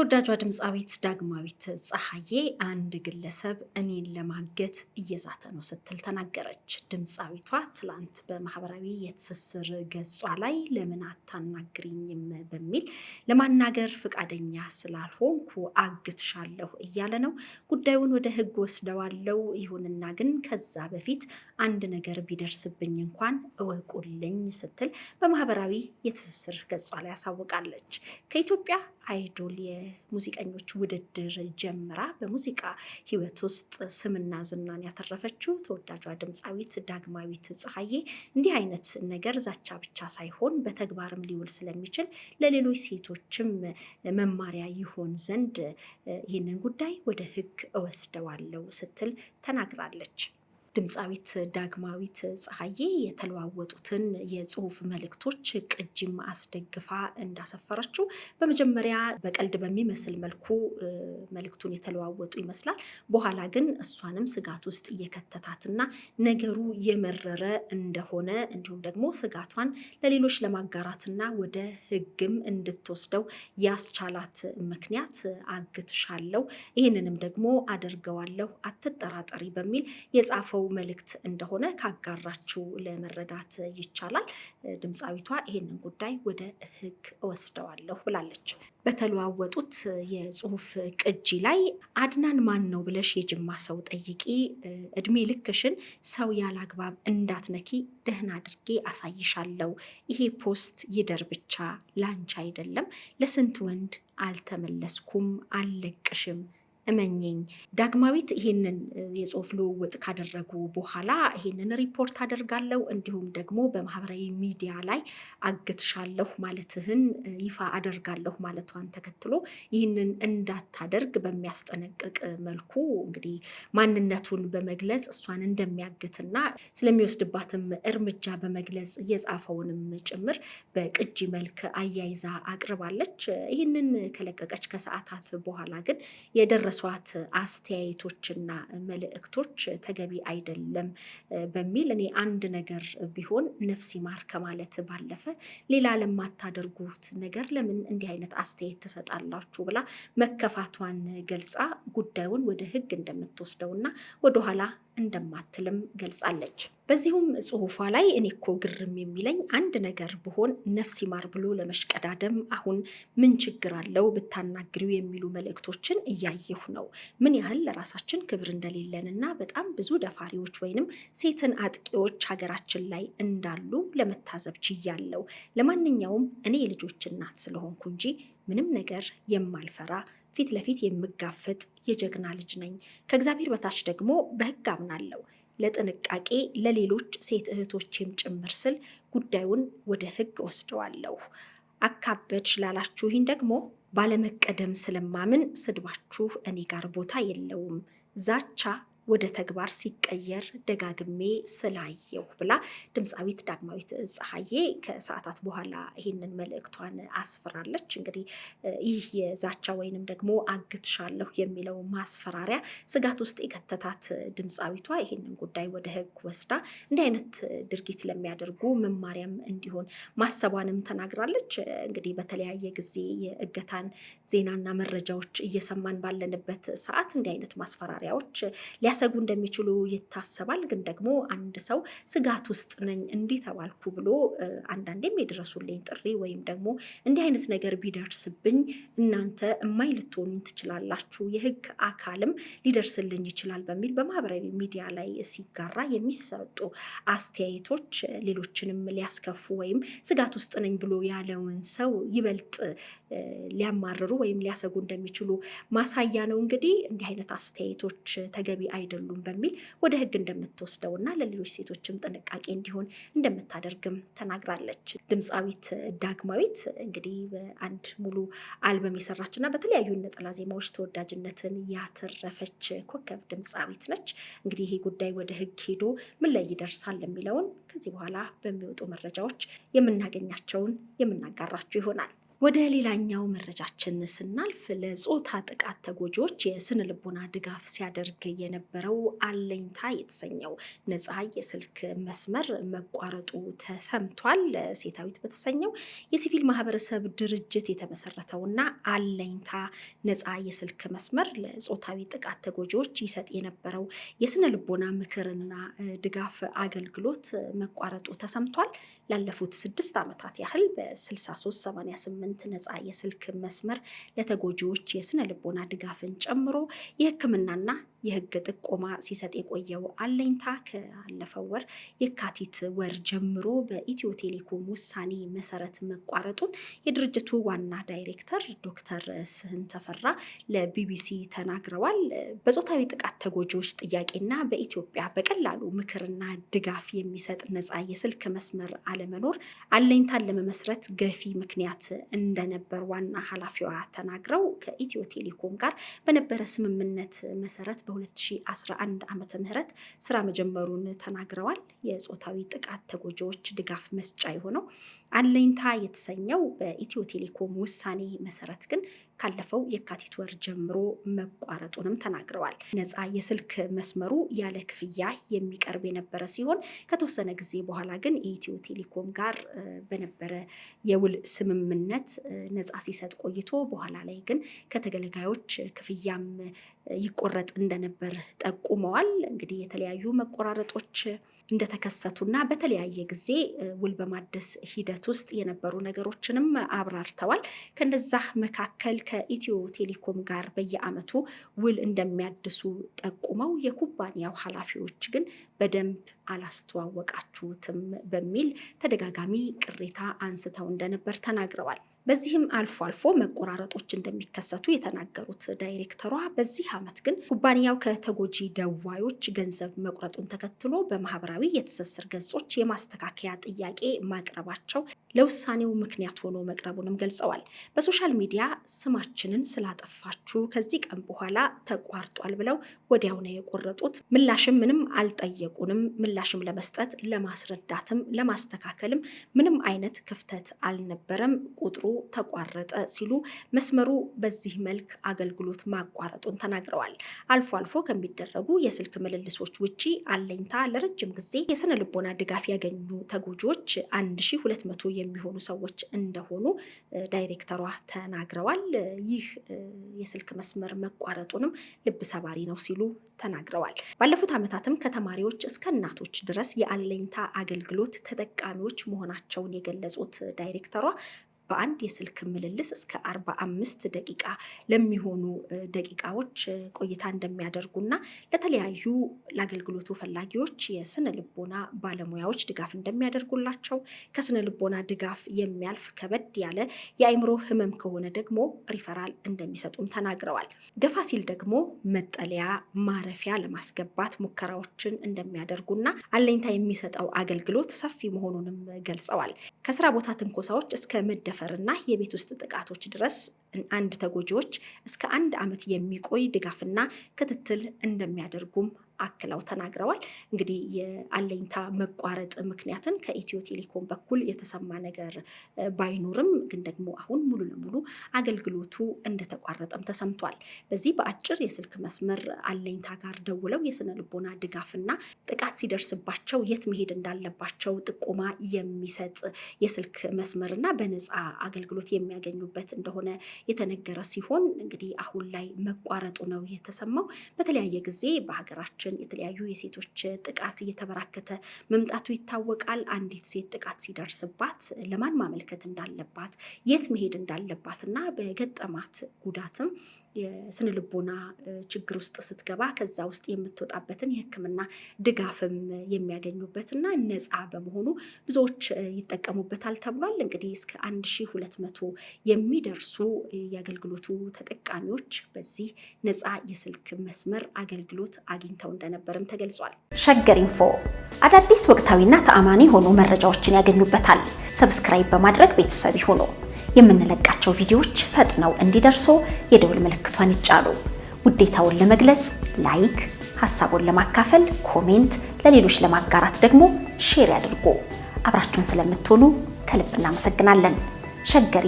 ተወዳጇ ድምፃዊት ዳግማዊት ፀሐዬ አንድ ግለሰብ እኔን ለማገት እየዛተ ነው ስትል ተናገረች። ድምፃዊቷ ትላንት በማህበራዊ የትስስር ገጿ ላይ ለምን አታናግሪኝም በሚል ለማናገር ፈቃደኛ ስላልሆንኩ አግትሻለሁ እያለ ነው። ጉዳዩን ወደ ህግ ወስደዋለው። ይሁንና ግን ከዛ በፊት አንድ ነገር ቢደርስብኝ እንኳን እወቁልኝ ስትል በማህበራዊ የትስስር ገጿ ላይ ያሳውቃለች። ከኢትዮጵያ አይዶል የሙዚቀኞች ውድድር ጀምራ በሙዚቃ ህይወት ውስጥ ስምና ዝናን ያተረፈችው ተወዳጇ ድምፃዊት ዳግማዊት ፀሐዬ እንዲህ አይነት ነገር ዛቻ ብቻ ሳይሆን በተግባርም ሊውል ስለሚችል ለሌሎች ሴቶችም መማሪያ ይሆን ዘንድ ይህንን ጉዳይ ወደ ህግ እወስደዋለሁ ስትል ተናግራለች። ድምፃዊት ዳግማዊት ፀሐዬ የተለዋወጡትን የጽሁፍ መልእክቶች ቅጂም አስደግፋ እንዳሰፈረችው በመጀመሪያ በቀልድ በሚመስል መልኩ መልእክቱን የተለዋወጡ ይመስላል። በኋላ ግን እሷንም ስጋት ውስጥ እየከተታትና ነገሩ የመረረ እንደሆነ እንዲሁም ደግሞ ስጋቷን ለሌሎች ለማጋራትና ወደ ህግም እንድትወስደው ያስቻላት ምክንያት አግትሻለሁ፣ ይህንንም ደግሞ አደርገዋለሁ፣ አትጠራጠሪ በሚል የጻፈው መልእክት እንደሆነ ካጋራችው ለመረዳት ይቻላል። ድምፃዊቷ ይህንን ጉዳይ ወደ ህግ እወስደዋለሁ ብላለች። በተለዋወጡት የጽሁፍ ቅጂ ላይ አድናን ማን ነው ብለሽ የጅማ ሰው ጠይቂ፣ እድሜ ልክሽን ሰው ያላግባብ እንዳትነኪ ደህና አድርጌ አሳይሻለሁ። ይሄ ፖስት ይደር ብቻ ላንቺ አይደለም፣ ለስንት ወንድ አልተመለስኩም፣ አልለቅሽም እመኘኝ። ዳግማዊት ይህንን የጽሁፍ ልውውጥ ካደረጉ በኋላ ይህንን ሪፖርት አደርጋለሁ እንዲሁም ደግሞ በማህበራዊ ሚዲያ ላይ አግትሻለሁ ማለትህን ይፋ አደርጋለሁ ማለቷን ተከትሎ ይህንን እንዳታደርግ በሚያስጠነቅቅ መልኩ እንግዲህ ማንነቱን በመግለጽ እሷን እንደሚያግትና ስለሚወስድባትም እርምጃ በመግለጽ የጻፈውንም ጭምር በቅጂ መልክ አያይዛ አቅርባለች። ይህንን ከለቀቀች ከሰዓታት በኋላ ግን የደረሷት አስተያየቶችና መልእክቶች ተገቢ አይደለም በሚል እኔ አንድ ነገር ቢሆን ነፍስ ይማር ከማለት ባለፈ ሌላ ለማታደርጉት ነገር ለምን እንዲህ አይነት አስተያየት ትሰጣላችሁ ብላ መከፋቷን ገልጻ ጉዳዩን ወደ ህግ እንደምትወስደውና ወደኋላ እንደማትልም ገልጻለች። በዚሁም ጽሁፏ ላይ እኔ እኮ ግርም የሚለኝ አንድ ነገር ብሆን ነፍስ ይማር ብሎ ለመሽቀዳደም አሁን ምን ችግር አለው ብታናግሪው የሚሉ መልእክቶችን እያየሁ ነው። ምን ያህል ለራሳችን ክብር እንደሌለንና በጣም ብዙ ደፋሪዎች ወይንም ሴትን አጥቂዎች ሀገራችን ላይ እንዳሉ ለመታዘብ ችያለሁ። ለማንኛውም እኔ የልጆች እናት ስለሆንኩ እንጂ ምንም ነገር የማልፈራ ፊት ለፊት የምጋፈጥ የጀግና ልጅ ነኝ። ከእግዚአብሔር በታች ደግሞ በህግ አምናለሁ። ለጥንቃቄ ለሌሎች ሴት እህቶቼም ጭምር ስል ጉዳዩን ወደ ህግ ወስደዋለሁ። አካበድሽ ላላችሁኝ ደግሞ ባለመቀደም ስለማምን ስድባችሁ እኔ ጋር ቦታ የለውም። ዛቻ ወደ ተግባር ሲቀየር ደጋግሜ ስላየሁ ብላ ድምፃዊት ዳግማዊት ፀሐዬ ከሰዓታት በኋላ ይህንን መልእክቷን አስፈራለች። እንግዲህ ይህ የዛቻ ወይንም ደግሞ አግትሻለሁ የሚለው ማስፈራሪያ ስጋት ውስጥ የከተታት ድምፃዊቷ ይህንን ጉዳይ ወደ ህግ ወስዳ እንዲህ አይነት ድርጊት ለሚያደርጉ መማሪያም እንዲሆን ማሰቧንም ተናግራለች። እንግዲህ በተለያየ ጊዜ የእገታን ዜናና መረጃዎች እየሰማን ባለንበት ሰዓት እንዲህ አይነት ማስፈራሪያዎች ሊያሰጉ እንደሚችሉ ይታሰባል። ግን ደግሞ አንድ ሰው ስጋት ውስጥ ነኝ እንዲህ ተባልኩ ብሎ አንዳንዴም የድረሱልኝ ጥሪ ወይም ደግሞ እንዲህ አይነት ነገር ቢደርስብኝ እናንተ እማኝ ልትሆኑኝ ትችላላችሁ፣ የህግ አካልም ሊደርስልኝ ይችላል በሚል በማህበራዊ ሚዲያ ላይ ሲጋራ የሚሰጡ አስተያየቶች ሌሎችንም ሊያስከፉ ወይም ስጋት ውስጥ ነኝ ብሎ ያለውን ሰው ይበልጥ ሊያማርሩ ወይም ሊያሰጉ እንደሚችሉ ማሳያ ነው። እንግዲህ እንዲህ አይነት አስተያየቶች ተገቢ አይደሉም በሚል ወደ ህግ እንደምትወስደውና ለሌሎች ሴቶችም ጥንቃቄ እንዲሆን እንደምታደርግም ተናግራለች። ድምፃዊት ዳግማዊት እንግዲህ በአንድ ሙሉ አልበም የሰራችና በተለያዩ ነጠላ ዜማዎች ተወዳጅነትን ያተረፈች ኮከብ ድምፃዊት ነች። እንግዲህ ይሄ ጉዳይ ወደ ህግ ሄዶ ምን ላይ ይደርሳል የሚለውን ከዚህ በኋላ በሚወጡ መረጃዎች የምናገኛቸውን የምናጋራችሁ ይሆናል። ወደ ሌላኛው መረጃችን ስናልፍ ለጾታ ጥቃት ተጎጂዎች የስነ ልቦና ድጋፍ ሲያደርግ የነበረው አለኝታ የተሰኘው ነፃ የስልክ መስመር መቋረጡ ተሰምቷል። ሴታዊት በተሰኘው የሲቪል ማህበረሰብ ድርጅት የተመሰረተውና አለኝታ ነፃ የስልክ መስመር ለጾታዊ ጥቃት ተጎጂዎች ይሰጥ የነበረው የስነ ልቦና ምክርና ድጋፍ አገልግሎት መቋረጡ ተሰምቷል። ላለፉት 6 ዓመታት ያህል በ6388 ነፃ የስልክ መስመር ለተጎጂዎች የስነ ልቦና ድጋፍን ጨምሮ የሕክምናና የህግ ጥቆማ ሲሰጥ የቆየው አለኝታ ካለፈው ወር የካቲት ወር ጀምሮ በኢትዮ ቴሌኮም ውሳኔ መሰረት መቋረጡን የድርጅቱ ዋና ዳይሬክተር ዶክተር ስህን ተፈራ ለቢቢሲ ተናግረዋል። በጾታዊ ጥቃት ተጎጂዎች ጥያቄና በኢትዮጵያ በቀላሉ ምክርና ድጋፍ የሚሰጥ ነፃ የስልክ መስመር አለመኖር አለኝታን ለመመስረት ገፊ ምክንያት እንደነበር ዋና ኃላፊዋ ተናግረው ከኢትዮ ቴሌኮም ጋር በነበረ ስምምነት መሰረት በ2011 ዓመተ ምህረት ስራ መጀመሩን ተናግረዋል። የጾታዊ ጥቃት ተጎጂዎች ድጋፍ መስጫ የሆነው አለኝታ የተሰኘው በኢትዮ ቴሌኮም ውሳኔ መሰረት ግን ካለፈው የካቲት ወር ጀምሮ መቋረጡንም ተናግረዋል። ነፃ የስልክ መስመሩ ያለ ክፍያ የሚቀርብ የነበረ ሲሆን ከተወሰነ ጊዜ በኋላ ግን የኢትዮ ቴሌኮም ጋር በነበረ የውል ስምምነት ነፃ ሲሰጥ ቆይቶ በኋላ ላይ ግን ከተገልጋዮች ክፍያም ይቆረጥ እንደነበር ጠቁመዋል። እንግዲህ የተለያዩ መቆራረጦች እንደተከሰቱና በተለያየ ጊዜ ውል በማደስ ሂደት ውስጥ የነበሩ ነገሮችንም አብራርተዋል። ከነዛ መካከል ከኢትዮ ቴሌኮም ጋር በየዓመቱ ውል እንደሚያድሱ ጠቁመው የኩባንያው ኃላፊዎች ግን በደንብ አላስተዋወቃችሁትም በሚል ተደጋጋሚ ቅሬታ አንስተው እንደነበር ተናግረዋል። በዚህም አልፎ አልፎ መቆራረጦች እንደሚከሰቱ የተናገሩት ዳይሬክተሯ በዚህ ዓመት ግን ኩባንያው ከተጎጂ ደዋዮች ገንዘብ መቁረጡን ተከትሎ በማህበራዊ የትስስር ገጾች የማስተካከያ ጥያቄ ማቅረባቸው ለውሳኔው ምክንያት ሆኖ መቅረቡንም ገልጸዋል። በሶሻል ሚዲያ ስማችንን ስላጠፋችሁ ከዚህ ቀን በኋላ ተቋርጧል ብለው ወዲያው ነው የቆረጡት። ምላሽም ምንም አልጠየቁንም። ምላሽም ለመስጠት ለማስረዳትም ለማስተካከልም ምንም አይነት ክፍተት አልነበረም። ቁጥሩ ተቋረጠ ሲሉ መስመሩ በዚህ መልክ አገልግሎት ማቋረጡን ተናግረዋል። አልፎ አልፎ ከሚደረጉ የስልክ ምልልሶች ውጪ አለኝታ ለረጅም ጊዜ የስነ ልቦና ድጋፍ ያገኙ ተጎጂዎች 1200 የሚሆኑ ሰዎች እንደሆኑ ዳይሬክተሯ ተናግረዋል። ይህ የስልክ መስመር መቋረጡንም ልብ ሰባሪ ነው ሲሉ ተናግረዋል። ባለፉት ዓመታትም ከተማሪዎች እስከ እናቶች ድረስ የአለኝታ አገልግሎት ተጠቃሚዎች መሆናቸውን የገለጹት ዳይሬክተሯ በአንድ የስልክ ምልልስ እስከ 45 ደቂቃ ለሚሆኑ ደቂቃዎች ቆይታ እንደሚያደርጉና ለተለያዩ ለአገልግሎቱ ፈላጊዎች የስነ ልቦና ባለሙያዎች ድጋፍ እንደሚያደርጉላቸው፣ ከስነ ልቦና ድጋፍ የሚያልፍ ከበድ ያለ የአእምሮ ህመም ከሆነ ደግሞ ሪፈራል እንደሚሰጡም ተናግረዋል። ገፋ ሲል ደግሞ መጠለያ ማረፊያ ለማስገባት ሙከራዎችን እንደሚያደርጉና አለኝታ የሚሰጠው አገልግሎት ሰፊ መሆኑንም ገልጸዋል። ከስራ ቦታ ትንኮሳዎች እስከ መደፈርና የቤት ውስጥ ጥቃቶች ድረስ አንድ ተጎጂዎች እስከ 1 ዓመት የሚቆይ ድጋፍና ክትትል እንደሚያደርጉም አክለው ተናግረዋል። እንግዲህ የአለኝታ መቋረጥ ምክንያትን ከኢትዮ ቴሌኮም በኩል የተሰማ ነገር ባይኖርም ግን ደግሞ አሁን ሙሉ ለሙሉ አገልግሎቱ እንደተቋረጠም ተሰምቷል። በዚህ በአጭር የስልክ መስመር አለኝታ ጋር ደውለው የስነ ልቦና ድጋፍና ጥቃት ሲደርስባቸው የት መሄድ እንዳለባቸው ጥቆማ የሚሰጥ የስልክ መስመርና በነፃ አገልግሎት የሚያገኙበት እንደሆነ የተነገረ ሲሆን እንግዲህ አሁን ላይ መቋረጡ ነው የተሰማው። በተለያየ ጊዜ በሀገራችን የተለያዩ የሴቶች ጥቃት እየተበራከተ መምጣቱ ይታወቃል። አንዲት ሴት ጥቃት ሲደርስባት ለማን ማመልከት እንዳለባት፣ የት መሄድ እንዳለባትና በገጠማት ጉዳትም የስነ ልቦና ችግር ውስጥ ስትገባ ከዛ ውስጥ የምትወጣበትን የሕክምና ድጋፍም የሚያገኙበትና ነፃ በመሆኑ ብዙዎች ይጠቀሙበታል ተብሏል። እንግዲህ እስከ 1200 የሚደርሱ የአገልግሎቱ ተጠቃሚዎች በዚህ ነፃ የስልክ መስመር አገልግሎት አግኝተው እንደነበርም ተገልጿል። ሸገር ኢንፎ አዳዲስ ወቅታዊና ተአማኒ የሆኑ መረጃዎችን ያገኙበታል። ሰብስክራይብ በማድረግ ቤተሰብ ይሁኑ። የምንለቃቸው ቪዲዮዎች ፈጥነው እንዲደርሱ የደውል ምልክቷን ይጫኑ። ውዴታውን ለመግለጽ ላይክ፣ ሐሳቡን ለማካፈል ኮሜንት፣ ለሌሎች ለማጋራት ደግሞ ሼር ያድርጉ። አብራችሁን ስለምትሆኑ ከልብ እናመሰግናለን። ሸገር